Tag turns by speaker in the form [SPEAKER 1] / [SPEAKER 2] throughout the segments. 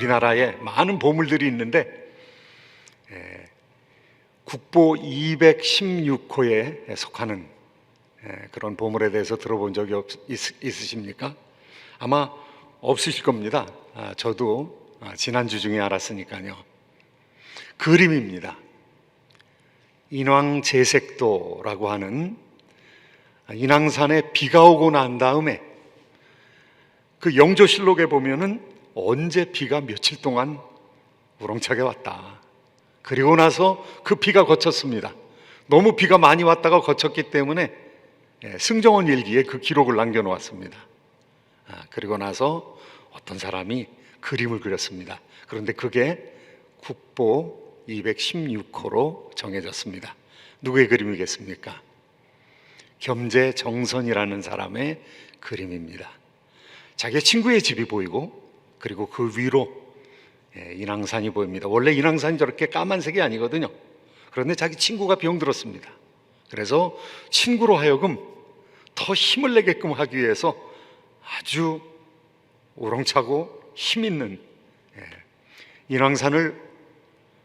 [SPEAKER 1] 우리나라에 많은 보물들이 있는데 국보 216호에 속하는 그런 보물에 대해서 들어본 적이 있으십니까? 아마 없으실 겁니다. 저도 지난주 중에 알았으니까요. 그림입니다. 인왕제색도라고 하는 인왕산에 비가 오고 난 다음에 그 영조실록에 보면은 언제 비가 며칠 동안 우렁차게 왔다. 그리고 나서 그 비가 그쳤습니다. 너무 비가 많이 왔다가 그쳤기 때문에 승정원 일기에 그 기록을 남겨놓았습니다. 그리고 나서 어떤 사람이 그림을 그렸습니다. 그런데 그게 국보 216호로 정해졌습니다. 누구의 그림이겠습니까? 겸재정선이라는 사람의 그림입니다. 자기 친구의 집이 보이고 그리고 그 위로 인왕산이 보입니다. 원래 인왕산이 저렇게 까만색이 아니거든요. 그런데 자기 친구가 병들었습니다. 그래서 친구로 하여금 더 힘을 내게끔 하기 위해서 아주 우렁차고 힘있는 인왕산을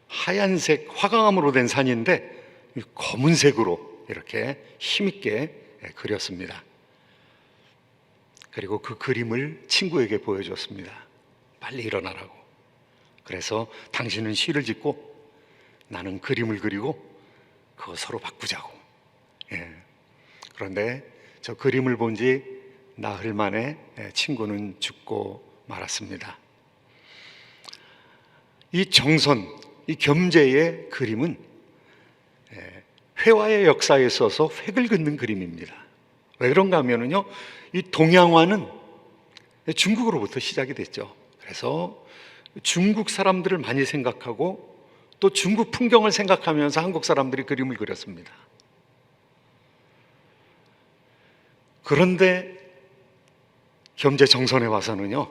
[SPEAKER 1] 하얀색 화강암으로 된 산인데 검은색으로 이렇게 힘있게 그렸습니다. 그리고 그 그림을 친구에게 보여줬습니다. 빨리 일어나라고. 그래서 당신은 시를 짓고 나는 그림을 그리고 그거 서로 바꾸자고. 그런데 저 그림을 본 지 나흘 만에 친구는 죽고 말았습니다. 이 정선, 이 겸재의 그림은 회화의 역사에 있어서 획을 긋는 그림입니다. 왜 그런가 하면요, 이 동양화는 중국으로부터 시작이 됐죠. 그래서 중국 사람들을 많이 생각하고 또 중국 풍경을 생각하면서 한국 사람들이 그림을 그렸습니다. 그런데 겸재정선에 와서는요,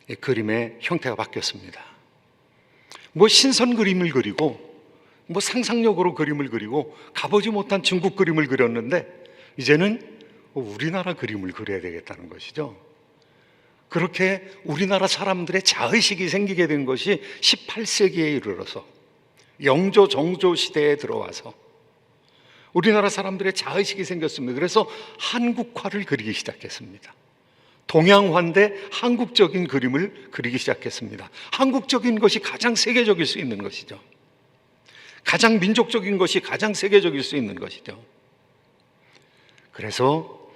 [SPEAKER 1] 이 그림의 형태가 바뀌었습니다. 뭐 신선 그림을 그리고 뭐 상상력으로 그림을 그리고 가보지 못한 중국 그림을 그렸는데 이제는 우리나라 그림을 그려야 되겠다는 것이죠. 그렇게 우리나라 사람들의 자의식이 생기게 된 것이 18세기에 이르러서 영조, 정조 시대에 들어와서 우리나라 사람들의 자의식이 생겼습니다. 그래서 한국화를 그리기 시작했습니다. 동양화인데 한국적인 그림을 그리기 시작했습니다. 한국적인 것이 가장 세계적일 수 있는 것이죠. 가장 민족적인 것이 가장 세계적일 수 있는 것이죠. 그래서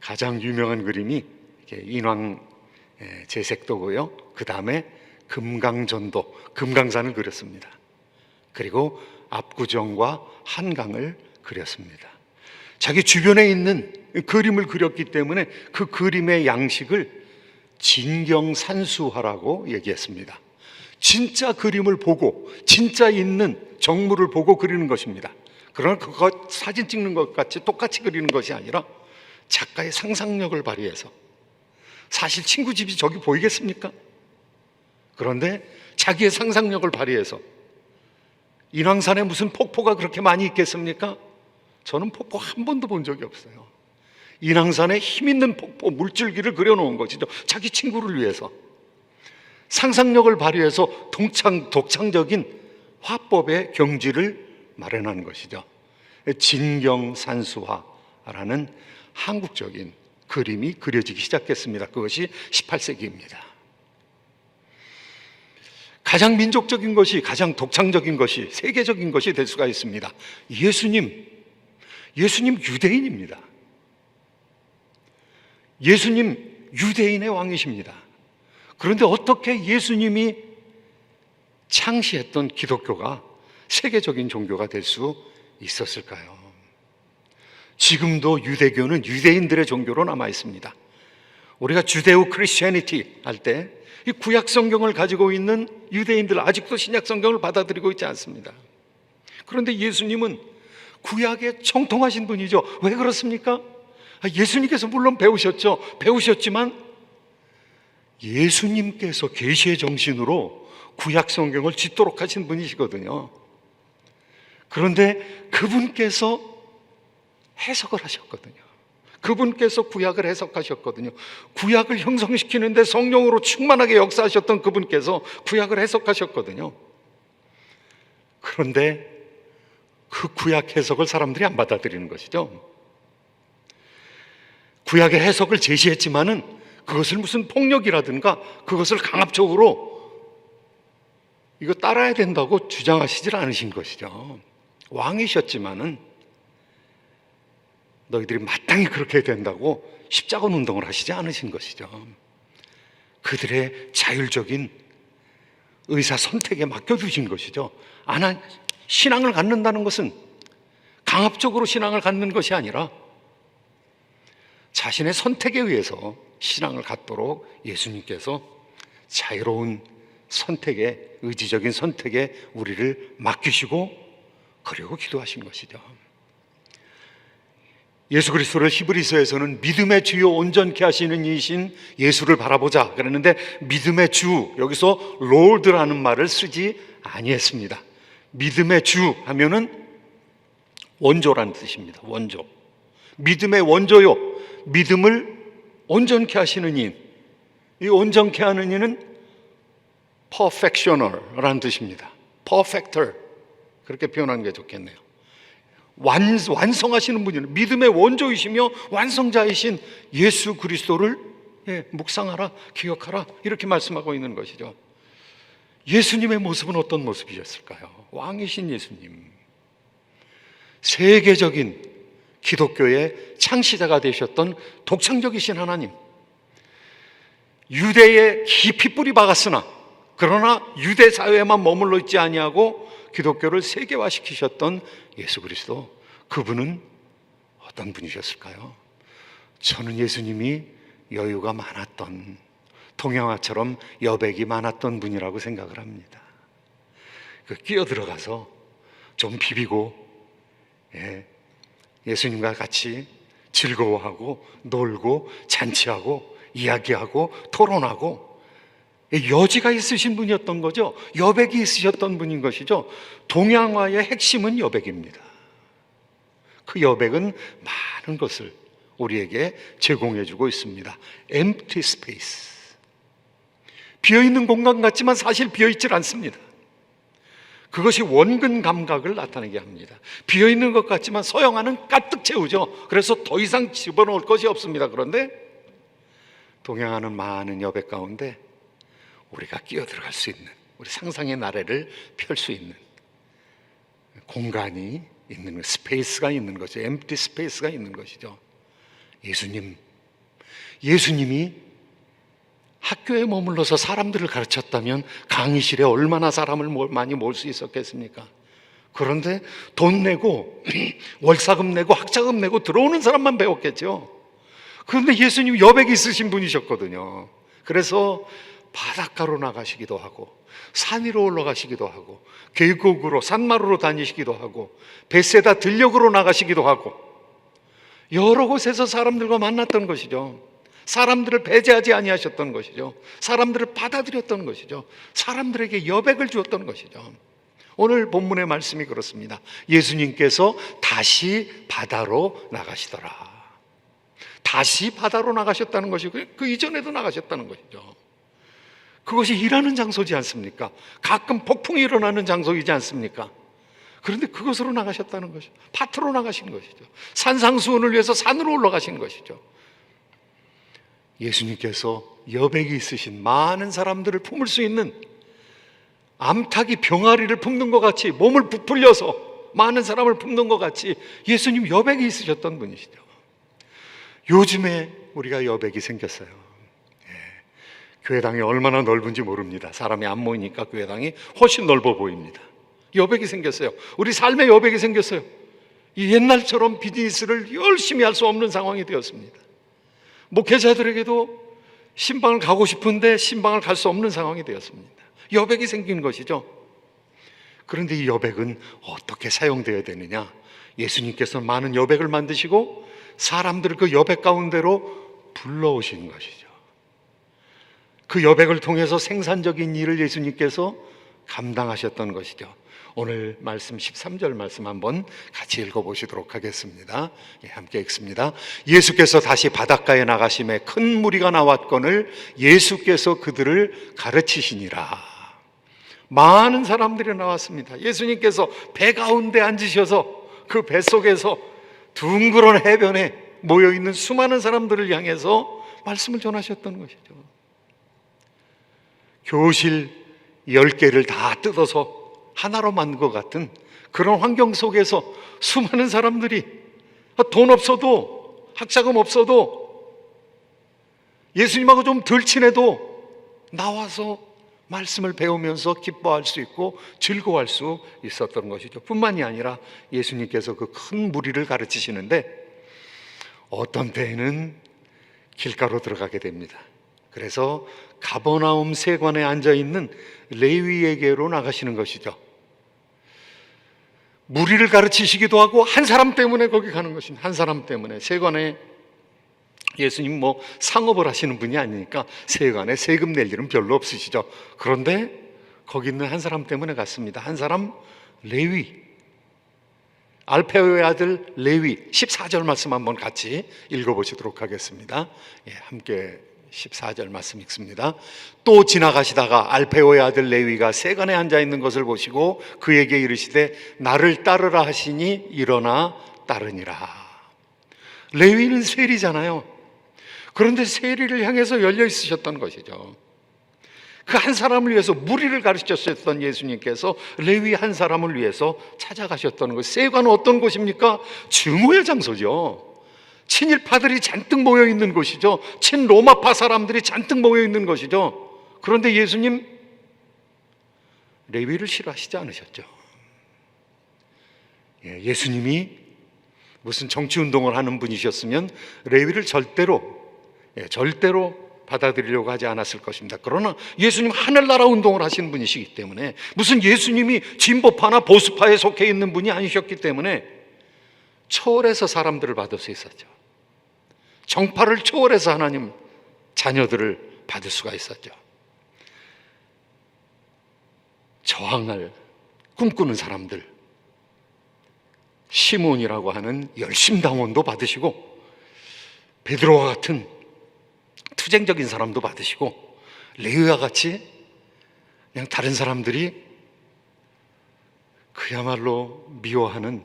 [SPEAKER 1] 가장 유명한 그림이 인왕 제색도고요. 그 다음에 금강전도, 금강산을 그렸습니다. 그리고 압구정과 한강을 그렸습니다. 자기 주변에 있는 그림을 그렸기 때문에 그 그림의 양식을 진경산수화라고 얘기했습니다. 진짜 그림을 보고 진짜 있는 정물을 보고 그리는 것입니다. 그러나 그거 사진 찍는 것 같이 똑같이 그리는 것이 아니라 작가의 상상력을 발휘해서, 사실 친구 집이 저기 보이겠습니까? 그런데 자기의 상상력을 발휘해서, 인왕산에 무슨 폭포가 그렇게 많이 있겠습니까? 저는 폭포 한 번도 본 적이 없어요. 인왕산에 힘있는 폭포 물줄기를 그려놓은 것이죠. 자기 친구를 위해서 상상력을 발휘해서 독창적인 화법의 경지를 마련한 것이죠. 진경산수화라는 한국적인 그림이 그려지기 시작했습니다. 그것이 18세기입니다. 가장 민족적인 것이, 가장 독창적인 것이, 세계적인 것이 될 수가 있습니다. 예수님 유대인입니다. 예수님 유대인의 왕이십니다. 그런데 어떻게 예수님이 창시했던 기독교가 세계적인 종교가 될 수 있었을까요? 지금도 유대교는 유대인들의 종교로 남아 있습니다. 우리가 주데오 크리스티애니티 할 때 이 구약 성경을 가지고 있는 유대인들 아직도 신약 성경을 받아들이고 있지 않습니다. 그런데 예수님은 구약에 정통하신 분이죠. 왜 그렇습니까? 예수님께서 물론 배우셨지만 예수님께서 계시의 정신으로 구약 성경을 짓도록 하신 분이시거든요. 그런데 그분께서 해석을 하셨거든요. 그분께서 구약을 해석하셨거든요. 구약을 형성시키는데 성령으로 충만하게 역사하셨던 그분께서 구약을 해석하셨거든요. 그런데 그 구약 해석을 사람들이 안 받아들이는 것이죠. 구약의 해석을 제시했지만은 그것을 무슨 폭력이라든가 그것을 강압적으로 이거 따라야 된다고 주장하시질 않으신 것이죠. 왕이셨지만은 너희들이 마땅히 그렇게 된다고 십자군 운동을 하시지 않으신 것이죠. 그들의 자율적인 의사 선택에 맡겨두신 것이죠. 신앙을 갖는다는 것은 강압적으로 신앙을 갖는 것이 아니라 자신의 선택에 의해서 신앙을 갖도록 예수님께서 자유로운 선택에, 의지적인 선택에 우리를 맡기시고 그리고 기도하신 것이죠. 예수 그리스도를 히브리서에서는 믿음의 주요 온전케 하시는 이신 예수를 바라보자 그랬는데, 믿음의 주, 여기서 롤드라는 말을 쓰지 아니했습니다. 믿음의 주 하면은 원조라는 뜻입니다. 원조. 믿음의 원조요. 믿음을 온전케 하시는 인. 이 온전케 하는 이는 perfectioner라는 뜻입니다. perfecter. 그렇게 표현하는 게 좋겠네요. 완성하시는 분이는 믿음의 원조이시며 완성자이신 예수 그리스도를 묵상하라, 기억하라, 이렇게 말씀하고 있는 것이죠. 예수님의 모습은 어떤 모습이셨을까요? 왕이신 예수님, 세계적인 기독교의 창시자가 되셨던 독창적이신 하나님, 유대에 깊이 뿌리 박았으나 그러나 유대 사회에만 머물러 있지 아니하고 기독교를 세계화시키셨던 예수 그리스도, 그분은 어떤 분이셨을까요? 저는 예수님이 여유가 많았던, 동양화처럼 여백이 많았던 분이라고 생각을 합니다. 끼어들어가서 좀 비비고 예수님과 같이 즐거워하고 놀고 잔치하고 이야기하고 토론하고 여지가 있으신 분이었던 거죠. 여백이 있으셨던 분인 것이죠. 동양화의 핵심은 여백입니다. 그 여백은 많은 것을 우리에게 제공해주고 있습니다. empty space. 비어있는 공간 같지만 사실 비어있질 않습니다. 그것이 원근 감각을 나타내게 합니다. 비어있는 것 같지만 서양화는 가득 채우죠. 그래서 더 이상 집어넣을 것이 없습니다. 그런데 동양화는 많은 여백 가운데 우리가 끼어들어갈 수 있는, 우리 상상의 나래를 펼 수 있는 공간이 있는, 스페이스가 있는 거죠. 엠프티 스페이스가 있는 것이죠. 예수님이 학교에 머물러서 사람들을 가르쳤다면 강의실에 얼마나 사람을 많이 모을 수 있었겠습니까? 그런데 돈 내고 월사금 내고 학자금 내고 들어오는 사람만 배웠겠죠. 그런데 예수님 여백이 있으신 분이셨거든요. 그래서 바닷가로 나가시기도 하고 산 위로 올라가시기도 하고 계곡으로 산마루로 다니시기도 하고 벳세다 들녘으로 나가시기도 하고 여러 곳에서 사람들과 만났던 것이죠. 사람들을 배제하지 아니하셨던 것이죠. 사람들을 받아들였던 것이죠. 사람들에게 여백을 주었던 것이죠. 오늘 본문의 말씀이 그렇습니다. 예수님께서 다시 바다로 나가시더라. 다시 바다로 나가셨다는 것이 그 이전에도 나가셨다는 것이죠. 그것이 일하는 장소지 않습니까? 가끔 폭풍이 일어나는 장소이지 않습니까? 그런데 그것으로 나가셨다는 것이죠. 밭으로 나가신 것이죠. 산상수훈을 위해서 산으로 올라가신 것이죠. 예수님께서 여백이 있으신 많은 사람들을 품을 수 있는, 암탉이 병아리를 품는 것 같이 몸을 부풀려서 많은 사람을 품는 것 같이 예수님 여백이 있으셨던 분이시죠. 요즘에 우리가 여백이 생겼어요. 교회당이 얼마나 넓은지 모릅니다. 사람이 안 모이니까 교회당이 훨씬 넓어 보입니다. 여백이 생겼어요. 우리 삶에 여백이 생겼어요. 이 옛날처럼 비즈니스를 열심히 할 수 없는 상황이 되었습니다. 목회자들에게도 신방을 가고 싶은데 신방을 갈 수 없는 상황이 되었습니다. 여백이 생긴 것이죠. 그런데 이 여백은 어떻게 사용되어야 되느냐? 예수님께서는 많은 여백을 만드시고 사람들을 그 여백 가운데로 불러오신 것이죠. 그 여백을 통해서 생산적인 일을 예수님께서 감당하셨던 것이죠. 오늘 말씀 13절 말씀 한번 같이 읽어보시도록 하겠습니다. 함께 읽습니다. 예수께서 다시 바닷가에 나가심에 큰 무리가 나왔거늘 예수께서 그들을 가르치시니라. 많은 사람들이 나왔습니다. 예수님께서 배 가운데 앉으셔서 그 뱃속에서 둥그런 해변에 모여있는 수많은 사람들을 향해서 말씀을 전하셨던 것이죠. 교실 10개를 다 뜯어서 하나로 만든 것 같은 그런 환경 속에서 수많은 사람들이 돈 없어도, 학자금 없어도, 예수님하고 좀 덜 친해도 나와서 말씀을 배우면서 기뻐할 수 있고 즐거워할 수 있었던 것이죠. 뿐만이 아니라 예수님께서 그 큰 무리를 가르치시는데 어떤 때에는 길가로 들어가게 됩니다. 그래서 가버나움 세관에 앉아있는 레위에게로 나가시는 것이죠. 무리를 가르치시기도 하고 한 사람 때문에 거기 가는 것입니다. 한 사람 때문에. 세관에 예수님 상업을 하시는 분이 아니니까 세관에 세금 낼 일은 별로 없으시죠. 그런데 거기 있는 한 사람 때문에 갔습니다. 한 사람, 레위, 알페오의 아들 레위. 14절 말씀 한번 같이 읽어보시도록 하겠습니다. 함께 14절 말씀 읽습니다. 또 지나가시다가 알페오의 아들 레위가 세관에 앉아있는 것을 보시고 그에게 이르시되 나를 따르라 하시니 일어나 따르니라. 레위는 세리잖아요. 그런데 세리를 향해서 열려 있으셨던 것이죠. 그 한 사람을 위해서 무리를 가르치셨던 예수님께서 레위 한 사람을 위해서 찾아가셨던 것. 세관은 어떤 곳입니까? 증오의 장소죠. 친일파들이 잔뜩 모여있는 곳이죠. 친로마파 사람들이 잔뜩 모여있는 것이죠. 그런데 예수님 레위를 싫어하시지 않으셨죠. 예수님이 무슨 정치운동을 하는 분이셨으면 레위를 절대로 받아들이려고 하지 않았을 것입니다. 그러나 예수님 하늘나라 운동을 하시는 분이시기 때문에, 무슨 예수님이 진보파나 보수파에 속해 있는 분이 아니셨기 때문에 초월해서 사람들을 받을 수 있었죠. 정파를 초월해서 하나님 자녀들을 받을 수가 있었죠. 저항을 꿈꾸는 사람들, 시몬이라고 하는 열심당원도 받으시고 베드로와 같은 투쟁적인 사람도 받으시고 레위와 같이 그냥 다른 사람들이 그야말로 미워하는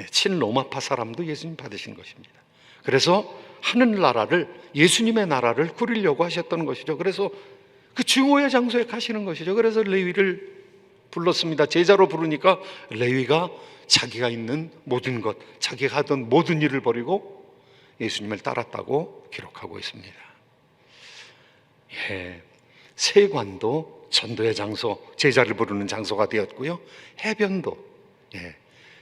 [SPEAKER 1] 친로마파 사람도 예수님 받으신 것입니다. 그래서 하늘나라를, 예수님의 나라를 꾸리려고 하셨던 것이죠. 그래서 그 증오의 장소에 가시는 것이죠. 그래서 레위를 불렀습니다. 제자로 부르니까 레위가 자기가 있는 모든 것, 자기가 하던 모든 일을 버리고 예수님을 따랐다고 기록하고 있습니다. 세관도 전도의 장소, 제자를 부르는 장소가 되었고요. 해변도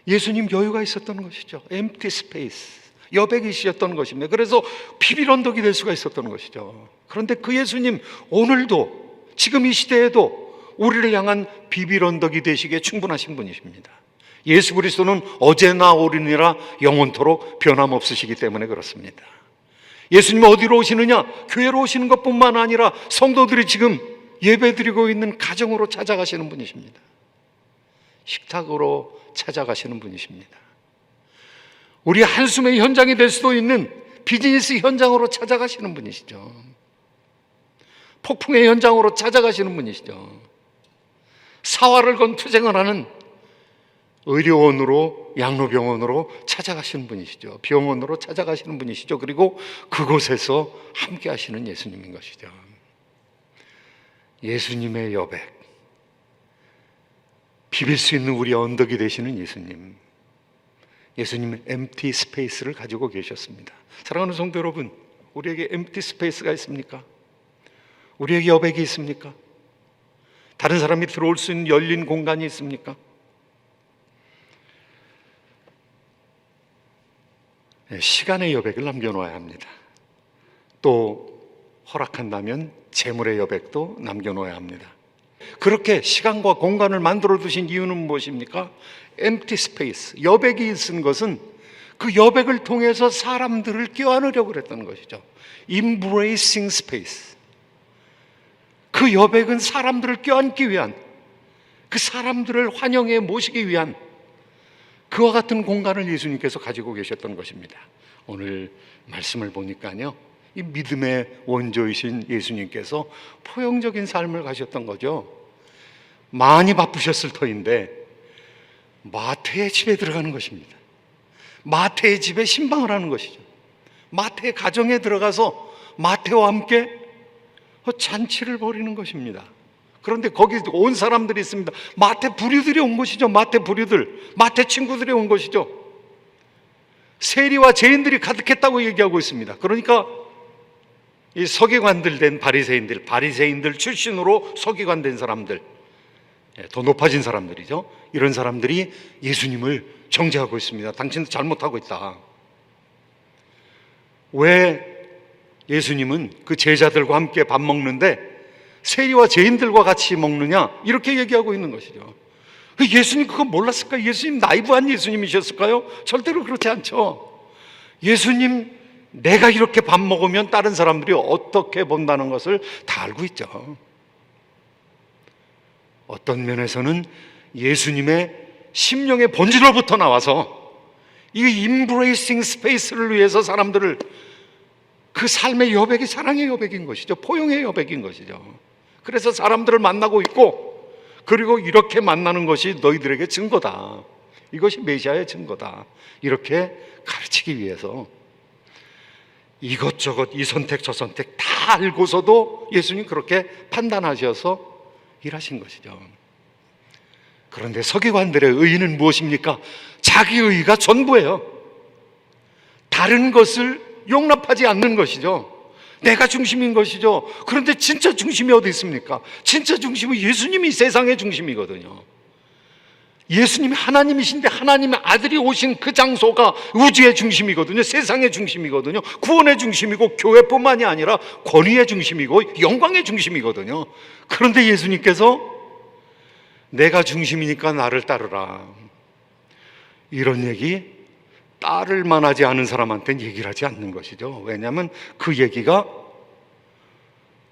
[SPEAKER 1] 예수님 여유가 있었던 것이죠. empty space, 여백이 있었던 것입니다. 그래서 비빌 언덕이 될 수가 있었던 것이죠. 그런데 그 예수님 오늘도, 지금 이 시대에도 우리를 향한 비빌 언덕이 되시기에 충분하신 분이십니다. 예수 그리스도는 어제나 오리니라 영원토록 변함없으시기 때문에 그렇습니다. 예수님은 어디로 오시느냐? 교회로 오시는 것뿐만 아니라 성도들이 지금 예배드리고 있는 가정으로 찾아가시는 분이십니다. 식탁으로 찾아가시는 분이십니다. 우리 한숨의 현장이 될 수도 있는 비즈니스 현장으로 찾아가시는 분이시죠. 폭풍의 현장으로 찾아가시는 분이시죠. 사활을 건 투쟁을 하는 의료원으로, 양로병원으로 찾아가시는 분이시죠. 병원으로 찾아가시는 분이시죠. 그리고 그곳에서 함께 하시는 예수님인 것이죠. 예수님의 여백, 비빌 수 있는 우리 언덕이 되시는 예수님. 예수님은 엠티 스페이스를 가지고 계셨습니다. 사랑하는 성도 여러분, 우리에게 엠티 스페이스가 있습니까? 우리에게 여백이 있습니까? 다른 사람이 들어올 수 있는 열린 공간이 있습니까? 시간의 여백을 남겨놓아야 합니다. 또 허락한다면 재물의 여백도 남겨놓아야 합니다. 그렇게 시간과 공간을 만들어 두신 이유는 무엇입니까? empty space, 여백이 있은 것은 그 여백을 통해서 사람들을 껴안으려고 그랬던 것이죠. embracing space, 그 여백은 사람들을 껴안기 위한, 그 사람들을 환영해 모시기 위한 그와 같은 공간을 예수님께서 가지고 계셨던 것입니다. 오늘 말씀을 보니까요, 이 믿음의 원조이신 예수님께서 포용적인 삶을 가셨던 거죠. 많이 바쁘셨을 터인데 마태의 집에 들어가는 것입니다. 마태의 집에 신방을 하는 것이죠. 마태의 가정에 들어가서 마태와 함께 잔치를 벌이는 것입니다. 그런데 거기 온 사람들이 있습니다. 마태 부류들이 온 것이죠. 마태 부류들, 마태 친구들이 온 것이죠. 세리와 죄인들이 가득했다고 얘기하고 있습니다. 그러니까 이 서기관들 된 바리새인들 출신으로 서기관 된 사람들, 더 높아진 사람들이죠. 이런 사람들이 예수님을 정죄하고 있습니다. 당신도 잘못하고 있다. 왜 예수님은 그 제자들과 함께 밥 먹는데 세리와 죄인들과 같이 먹느냐, 이렇게 얘기하고 있는 것이죠. 예수님 그거 몰랐을까요? 예수님 나이브한 예수님이셨을까요? 절대로 그렇지 않죠. 예수님, 내가 이렇게 밥 먹으면 다른 사람들이 어떻게 본다는 것을 다 알고 있죠. 어떤 면에서는 예수님의 심령의 본질로부터 나와서 이 임브레이싱 스페이스를 위해서 사람들을, 그 삶의 여백이 사랑의 여백인 것이죠. 포용의 여백인 것이죠. 그래서 사람들을 만나고 있고, 그리고 이렇게 만나는 것이 너희들에게 증거다, 이것이 메시아의 증거다, 이렇게 가르치기 위해서 이것저것 이 선택 저 선택 다 알고서도 예수님 그렇게 판단하셔서 일하신 것이죠. 그런데 서기관들의 의의는 무엇입니까? 자기 의의가 전부예요. 다른 것을 용납하지 않는 것이죠. 내가 중심인 것이죠. 그런데 진짜 중심이 어디 있습니까? 진짜 중심은 예수님이 세상의 중심이거든요. 예수님이 하나님이신데 하나님의 아들이 오신 그 장소가 우주의 중심이거든요. 세상의 중심이거든요. 구원의 중심이고 교회뿐만이 아니라 권위의 중심이고 영광의 중심이거든요. 그런데 예수님께서 내가 중심이니까 나를 따르라, 이런 얘기 따를 만하지 않은 사람한테는 얘기를 하지 않는 것이죠. 왜냐하면 그 얘기가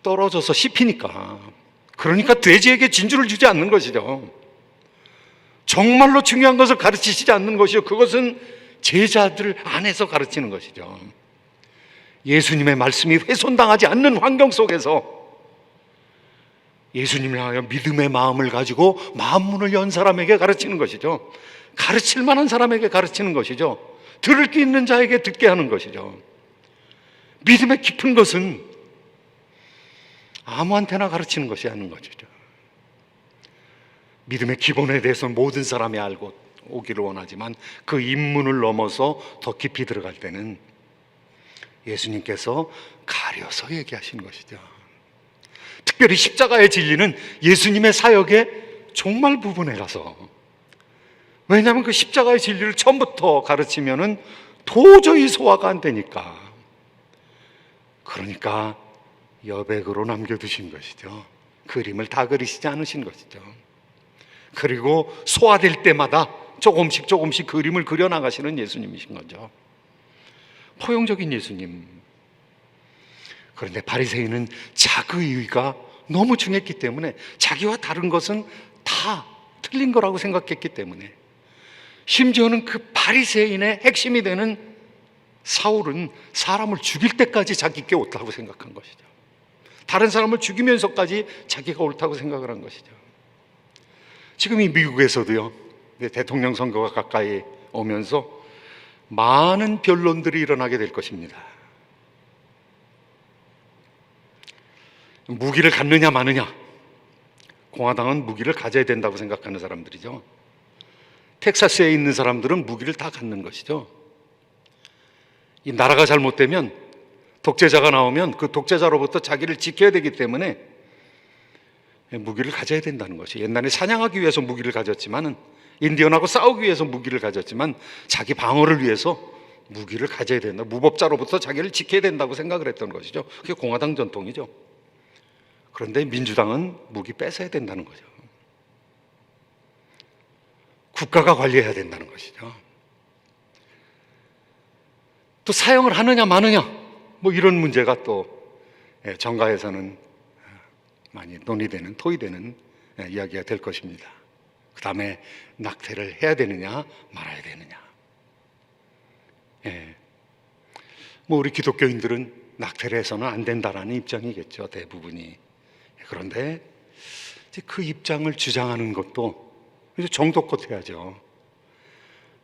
[SPEAKER 1] 떨어져서 씹히니까. 그러니까 돼지에게 진주를 주지 않는 것이죠. 정말로 중요한 것을 가르치시지 않는 것이요, 그것은 제자들 안에서 가르치는 것이죠. 예수님의 말씀이 훼손당하지 않는 환경 속에서 예수님을 향하여 믿음의 마음을 가지고 마음문을 연 사람에게 가르치는 것이죠. 가르칠 만한 사람에게 가르치는 것이죠. 들을 게 있는 자에게 듣게 하는 것이죠. 믿음의 깊은 것은 아무한테나 가르치는 것이 아닌 것이죠. 믿음의 기본에 대해서 모든 사람이 알고 오기를 원하지만 그 입문을 넘어서 더 깊이 들어갈 때는 예수님께서 가려서 얘기하시는 것이죠. 특별히 십자가의 진리는 예수님의 사역의 종말 부분에 가서, 왜냐하면 그 십자가의 진리를 처음부터 가르치면은 도저히 소화가 안 되니까, 그러니까 여백으로 남겨두신 것이죠. 그림을 다 그리시지 않으신 것이죠. 그리고 소화될 때마다 조금씩 조금씩 그림을 그려나가시는 예수님이신 거죠. 포용적인 예수님. 그런데 바리새인은 자기의가 너무 중했기 때문에, 자기와 다른 것은 다 틀린 거라고 생각했기 때문에, 심지어는 그 바리새인의 핵심이 되는 사울은 사람을 죽일 때까지 자기께 옳다고 생각한 것이죠. 다른 사람을 죽이면서까지 자기가 옳다고 생각을 한 것이죠. 지금 이 미국에서도요, 대통령 선거가 가까이 오면서 많은 변론들이 일어나게 될 것입니다. 무기를 갖느냐 마느냐. 공화당은 무기를 가져야 된다고 생각하는 사람들이죠. 텍사스에 있는 사람들은 무기를 다 갖는 것이죠. 이 나라가 잘못되면, 독재자가 나오면 그 독재자로부터 자기를 지켜야 되기 때문에 무기를 가져야 된다는 것이, 옛날에 사냥하기 위해서 무기를 가졌지만은, 인디언하고 싸우기 위해서 무기를 가졌지만, 자기 방어를 위해서 무기를 가져야 된다, 무법자로부터 자기를 지켜야 된다고 생각을 했던 것이죠. 그게 공화당 전통이죠. 그런데 민주당은 무기 뺏어야 된다는 거죠. 국가가 관리해야 된다는 것이죠. 또 사용을 하느냐 마느냐, 뭐 이런 문제가 또 정가에서는 많이 논의되는, 토의되는 이야기가 될 것입니다. 그 다음에 낙태를 해야 되느냐 말아야 되느냐. 뭐 우리 기독교인들은 낙태를 해서는 안 된다라는 입장이겠죠, 대부분이. 그런데 이제 그 입장을 주장하는 것도 이제 정도껏 해야죠.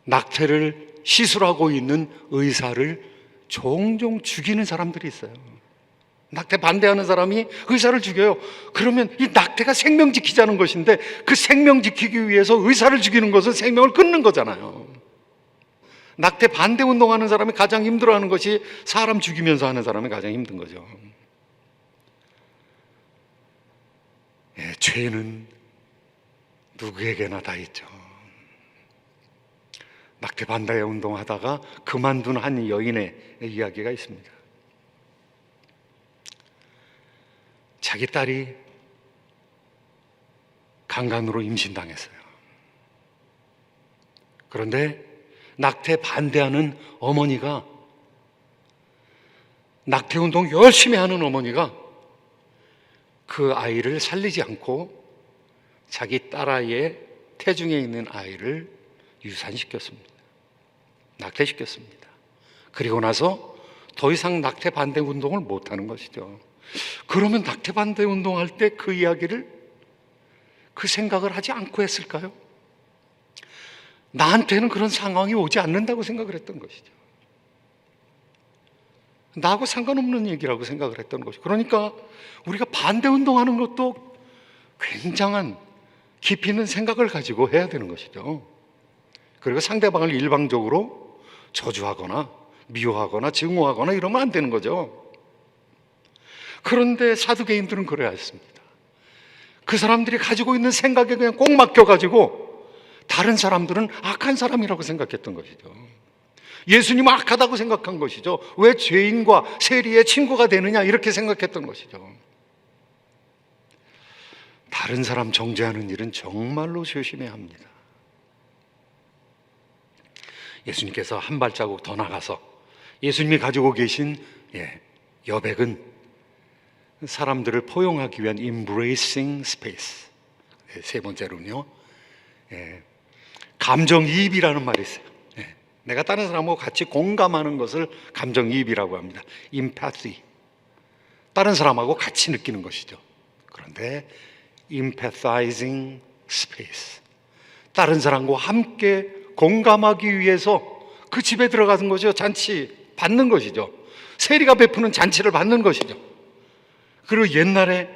[SPEAKER 1] 낙태를 시술하고 있는 의사를 종종 죽이는 사람들이 있어요. 낙태 반대하는 사람이 의사를 죽여요. 그러면 이 낙태가 생명 지키자는 것인데, 그 생명 지키기 위해서 의사를 죽이는 것은 생명을 끊는 거잖아요. 낙태 반대 운동하는 사람이 가장 힘들어하는 것이 사람 죽이면서 하는 사람이 가장 힘든 거죠. 죄는 누구에게나 다 있죠. 낙태 반대 운동하다가 그만둔 한 여인의 이야기가 있습니다. 자기 딸이 강간으로 임신당했어요. 그런데 낙태 반대하는 어머니가, 낙태 운동 열심히 하는 어머니가 그 아이를 살리지 않고 자기 딸아이의 태중에 있는 아이를 유산시켰습니다. 낙태시켰습니다. 그리고 나서 더 이상 낙태 반대 운동을 못하는 것이죠. 그러면 낙태 반대 운동할 때 그 이야기를, 그 생각을 하지 않고 했을까요? 나한테는 그런 상황이 오지 않는다고 생각을 했던 것이죠. 나하고 상관없는 얘기라고 생각을 했던 것이죠. 그러니까 우리가 반대 운동하는 것도 굉장한 깊이 있는 생각을 가지고 해야 되는 것이죠. 그리고 상대방을 일방적으로 저주하거나 미워하거나 증오하거나 이러면 안 되는 거죠. 그런데 사두개인들은 그래야 했습니다. 그 사람들이 가지고 있는 생각에 그냥 꼭 맡겨가지고 다른 사람들은 악한 사람이라고 생각했던 것이죠. 예수님은 악하다고 생각한 것이죠. 왜 죄인과 세리의 친구가 되느냐, 이렇게 생각했던 것이죠. 다른 사람 정죄하는 일은 정말로 조심해야 합니다. 예수님께서 한 발자국 더 나가서 예수님이 가지고 계신 여백은 사람들을 포용하기 위한 embracing space. 세 번째로는요, 감정이입이라는 말이 있어요. 내가 다른 사람하고 같이 공감하는 것을 감정이입이라고 합니다. empathy. 다른 사람하고 같이 느끼는 것이죠. 그런데 empathizing space. 다른 사람과 함께 공감하기 위해서 그 집에 들어가는 거죠. 잔치 받는 것이죠. 세리가 베푸는 잔치를 받는 것이죠. 그리고 옛날에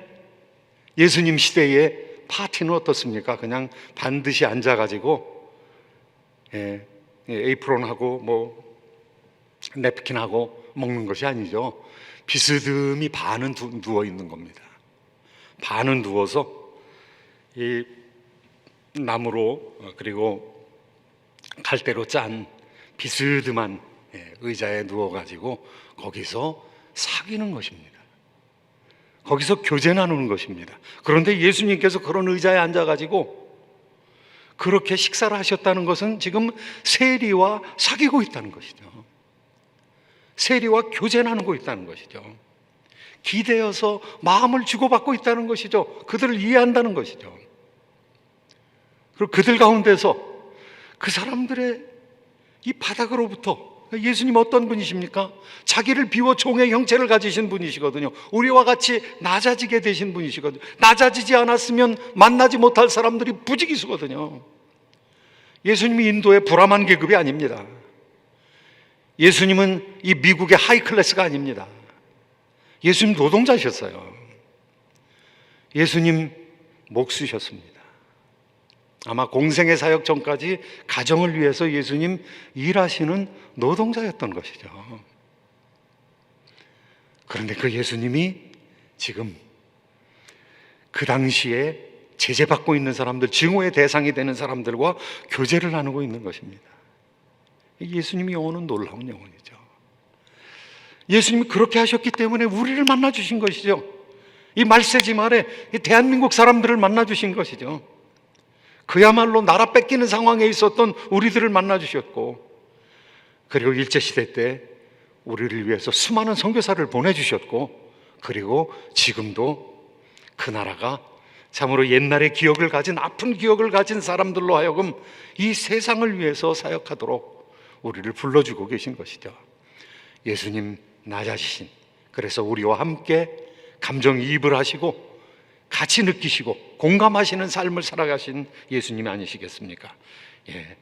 [SPEAKER 1] 예수님 시대에 파티는 어떻습니까? 그냥 반드시 앉아가지고 에이프론하고 뭐 냅킨하고 먹는 것이 아니죠. 비스듬히 반은 누워 있는 겁니다. 반은 누워서 이 나무로 그리고 갈대로 짠 비스듬한 의자에 누워가지고 거기서 사귀는 것입니다. 거기서 교제 나누는 것입니다. 그런데 예수님께서 그런 의자에 앉아가지고 그렇게 식사를 하셨다는 것은 지금 세리와 사귀고 있다는 것이죠. 세리와 교제 나누고 있다는 것이죠. 기대어서 마음을 주고받고 있다는 것이죠. 그들을 이해한다는 것이죠. 그리고 그들 가운데서 그 사람들의 이 바닥으로부터, 예수님 어떤 분이십니까? 자기를 비워 종의 형체를 가지신 분이시거든요. 우리와 같이 낮아지게 되신 분이시거든요. 낮아지지 않았으면 만나지 못할 사람들이 부지기수거든요. 예수님이 인도의 불암한 계급이 아닙니다. 예수님은 이 미국의 하이클래스가 아닙니다. 예수님 노동자셨어요. 예수님 목수셨습니다. 아마 공생의 사역 전까지 가정을 위해서 예수님 일하시는 노동자였던 것이죠. 그런데 그 예수님이 지금 그 당시에 제재받고 있는 사람들, 증오의 대상이 되는 사람들과 교제를 나누고 있는 것입니다. 예수님의 영혼은 놀라운 영혼이죠. 예수님이 그렇게 하셨기 때문에 우리를 만나주신 것이죠. 이 말세지 말에 이 대한민국 사람들을 만나주신 것이죠. 그야말로 나라 뺏기는 상황에 있었던 우리들을 만나주셨고, 그리고 일제시대 때 우리를 위해서 수많은 선교사를 보내주셨고, 그리고 지금도 그 나라가 참으로 옛날의 기억을 가진, 아픈 기억을 가진 사람들로 하여금 이 세상을 위해서 사역하도록 우리를 불러주고 계신 것이죠. 예수님 낮아지신, 그래서 우리와 함께 감정이입을 하시고 같이 느끼시고 공감하시는 삶을 살아가신 예수님이 아니시겠습니까?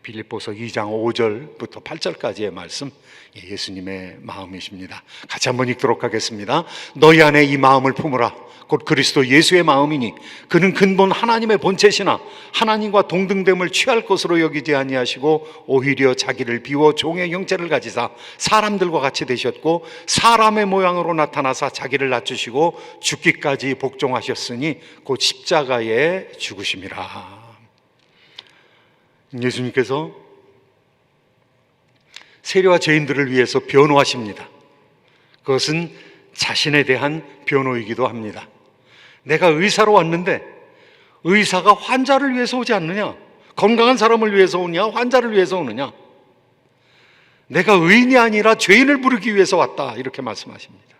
[SPEAKER 1] 빌립보서 2장 5절부터 8절까지의 말씀, 예수님의 마음이십니다. 같이 한번 읽도록 하겠습니다. 너희 안에 이 마음을 품으라. 곧 그리스도 예수의 마음이니 그는 근본 하나님의 본체시나 하나님과 동등됨을 취할 것으로 여기지 아니하시고 오히려 자기를 비워 종의 형체를 가지사 사람들과 같이 되셨고 사람의 모양으로 나타나사 자기를 낮추시고 죽기까지 복종하셨으니 곧 십자가에 죽으심이라. 예수님께서 세리와 죄인들을 위해서 변호하십니다. 그것은 자신에 대한 변호이기도 합니다. 내가 의사로 왔는데 의사가 환자를 위해서 오지 않느냐? 건강한 사람을 위해서 오냐? 환자를 위해서 오느냐? 내가 의인이 아니라 죄인을 부르기 위해서 왔다, 이렇게 말씀하십니다.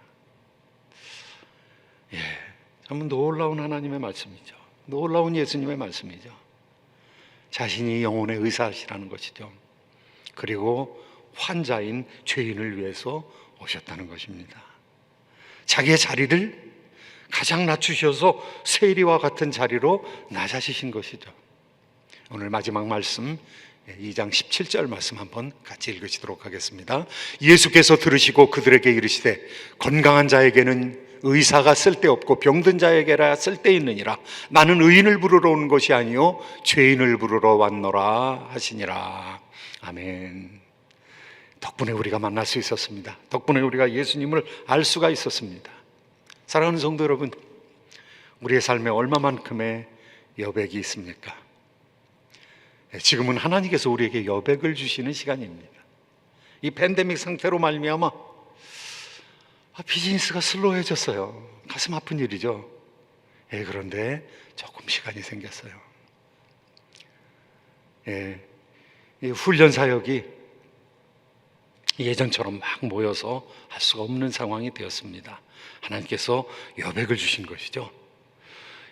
[SPEAKER 1] 참 놀라운 하나님의 말씀이죠. 놀라운 예수님의 말씀이죠. 자신이 영혼의 의사시라는 것이죠. 그리고 환자인 죄인을 위해서 오셨다는 것입니다. 자기의 자리를 가장 낮추셔서 세리와 같은 자리로 낮아지신 것이죠. 오늘 마지막 말씀 2장 17절 말씀 한번 같이 읽으시도록 하겠습니다. 예수께서 들으시고 그들에게 이르시되 건강한 자에게는 의사가 쓸데없고 병든 자에게라 쓸데있느니라. 나는 의인을 부르러 온 것이 아니요 죄인을 부르러 왔노라 하시니라. 아멘. 덕분에 우리가 만날 수 있었습니다. 덕분에 우리가 예수님을 알 수가 있었습니다. 사랑하는 성도 여러분, 우리의 삶에 얼마만큼의 여백이 있습니까? 지금은 하나님께서 우리에게 여백을 주시는 시간입니다. 이 팬데믹 상태로 말미암아 비즈니스가 슬로해졌어요. 가슴 아픈 일이죠. 그런데 조금 시간이 생겼어요. 이 훈련 사역이 예전처럼 막 모여서 할 수가 없는 상황이 되었습니다. 하나님께서 여백을 주신 것이죠.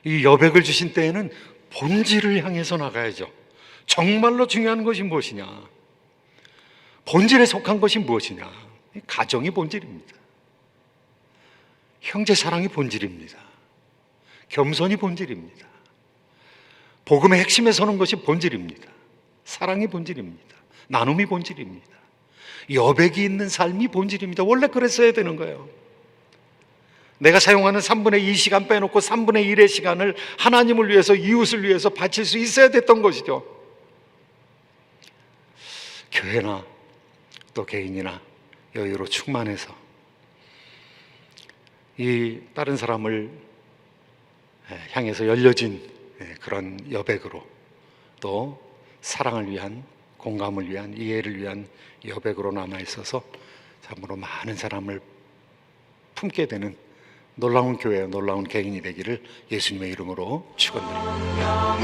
[SPEAKER 1] 이 여백을 주신 때에는 본질을 향해서 나가야죠. 정말로 중요한 것이 무엇이냐? 본질에 속한 것이 무엇이냐? 가정이 본질입니다. 형제 사랑이 본질입니다. 겸손이 본질입니다. 복음의 핵심에 서는 것이 본질입니다. 사랑이 본질입니다. 나눔이 본질입니다. 여백이 있는 삶이 본질입니다. 원래 그랬어야 되는 거예요. 내가 사용하는 3분의 2 시간 빼놓고 3분의 1의 시간을 하나님을 위해서, 이웃을 위해서 바칠 수 있어야 됐던 것이죠. 교회나 또 개인이나 여유로 충만해서 이 다른 사람을 향해서 열려진 그런 여백으로, 또 사랑을 위한, 공감을 위한, 이해를 위한 여백으로 남아있어서 참으로 많은 사람을 품게 되는 놀라운 교회와 놀라운 개인이 되기를 예수님의 이름으로 축원드립니다.